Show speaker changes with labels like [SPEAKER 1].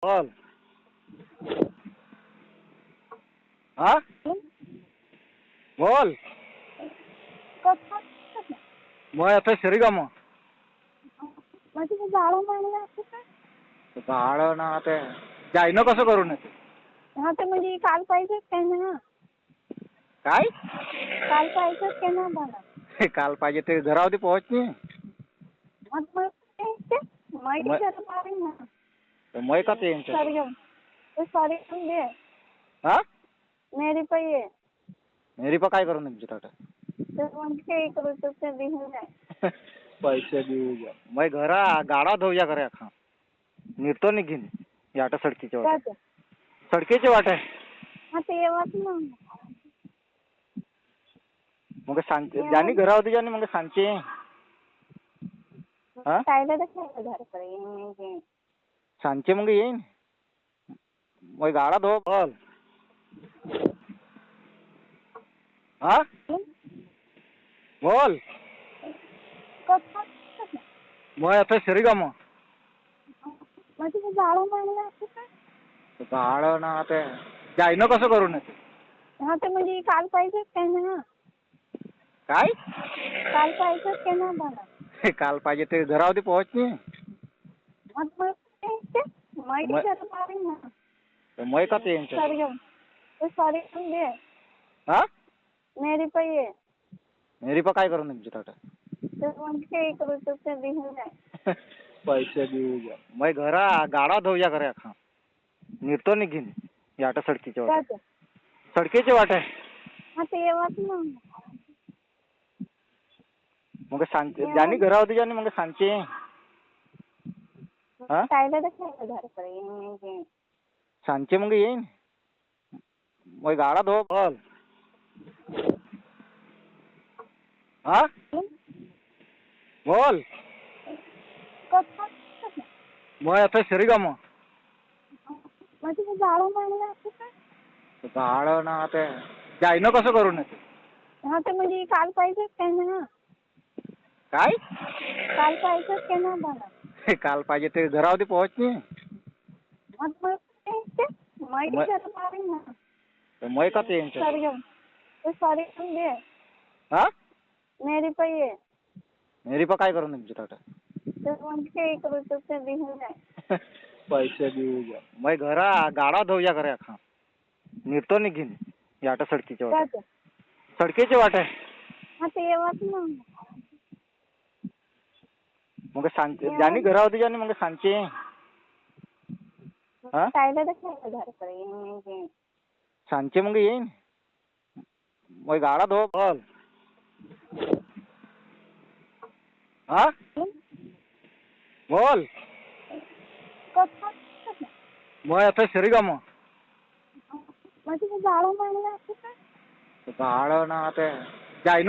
[SPEAKER 1] बोल. हा बोल. मग आता शरी का मग भाडं ना ते जाईन कसं करू नये.
[SPEAKER 2] हा तर म्हणजे काल पाहिजेच काय ना.
[SPEAKER 1] काय
[SPEAKER 2] काल पाहिजेच काय ना मला.
[SPEAKER 1] काल पाहिजे ते घरावरती पोहोचली.
[SPEAKER 2] मग माहिती करत पाहिजे ना.
[SPEAKER 1] मग का ते यांचं
[SPEAKER 2] सॉरी घेऊन ते सॉरी घेऊन दे.
[SPEAKER 1] हा
[SPEAKER 2] मेरी पाहिजे
[SPEAKER 1] मेरी पण काय करू नये ताटा
[SPEAKER 2] तर म्हणजे काही करू शकते देऊन जाय.
[SPEAKER 1] पैसे देऊ द्या मग घरा गाडा धुया करे अखा निघतो निघीन याटा सडकीचे वाट
[SPEAKER 2] काय
[SPEAKER 1] सडकीचे वाट आहे.
[SPEAKER 2] हा ते येवत ना.
[SPEAKER 1] मग सांगते ज्यानी घरावरती ज्यानी मग सांगते. हा
[SPEAKER 2] कायला तर काय घर करे
[SPEAKER 1] सांगते मग येईन मग गाडा धो बोल. हा बोल. मग आता शरी का मग
[SPEAKER 2] म्हणजे जाळं मारलं असं काय.
[SPEAKER 1] भाडं ना ते जाईन कसं करू नये.
[SPEAKER 2] हा तर म्हणजे काल पाहिजेच काय ना.
[SPEAKER 1] काय
[SPEAKER 2] काल पाहिजेच काय ना मला.
[SPEAKER 1] काल पाहिजे ते घरावरती पोहोचली.
[SPEAKER 2] मग माहिती करत पाहिजे ना.
[SPEAKER 1] मग का ते यांचं
[SPEAKER 2] सॉरी घेऊन ते सॉरी घेऊन दे.
[SPEAKER 1] हा
[SPEAKER 2] मेरी पाहिजे
[SPEAKER 1] मेरी पण काय करू नये ताटा
[SPEAKER 2] तर म्हणजे काही करू शकते देऊन जाय.
[SPEAKER 1] पैसे देऊ द्या मग घरा गाडा धुया करे अखा निघतो निघीन याटा सडकीचे वाट
[SPEAKER 2] काय
[SPEAKER 1] सडकीचे वाट आहे.
[SPEAKER 2] हा ते येवत ना.
[SPEAKER 1] मग सांगते ज्यानी घरावरती ज्यानी मग सांगते. हा
[SPEAKER 2] कायला तर काय घर करे
[SPEAKER 1] सांगते मग येईन मग गाडा धो बोल. हा बोल. मग आता शरी का मग
[SPEAKER 2] म्हणजे जाळं मारलं असं काय.
[SPEAKER 1] भाडं ना ते जाईन कसं करू नये.
[SPEAKER 2] हा तर म्हणजे काल पाहिजेच काय ना.
[SPEAKER 1] काय
[SPEAKER 2] काल पाहिजेच काय ना मला.
[SPEAKER 1] काल पाहिजे ते घरावरती पोहोचली.
[SPEAKER 2] मग माहिती करत पाहिजे ना.
[SPEAKER 1] मग का ते यांचं
[SPEAKER 2] सॉरी घेऊन ते सॉरी घेऊन दे.
[SPEAKER 1] हा
[SPEAKER 2] मेरी पाहिजे
[SPEAKER 1] मेरी पण काय करू नये ताटा
[SPEAKER 2] तर म्हणजे काही करू शकते देऊन जाय.
[SPEAKER 1] पैसे देऊ द्या मग घरा गाडा धुया करे अखा निघतो निघीन याटा सडकीचे वाट
[SPEAKER 2] काय
[SPEAKER 1] सडकीचे वाट आहे.
[SPEAKER 2] हा ते येवत ना.
[SPEAKER 1] मग सांगते ज्यानी घरावरती ज्यानी मग सांगते. हा
[SPEAKER 2] कायला तर काय घर करे
[SPEAKER 1] सांगते मग येईन मग गाडा धो बोल. हा बोल. मग आता शरी का मग
[SPEAKER 2] म्हणजे जाळं मारलं असं काय.
[SPEAKER 1] भाडं ना ते जाईन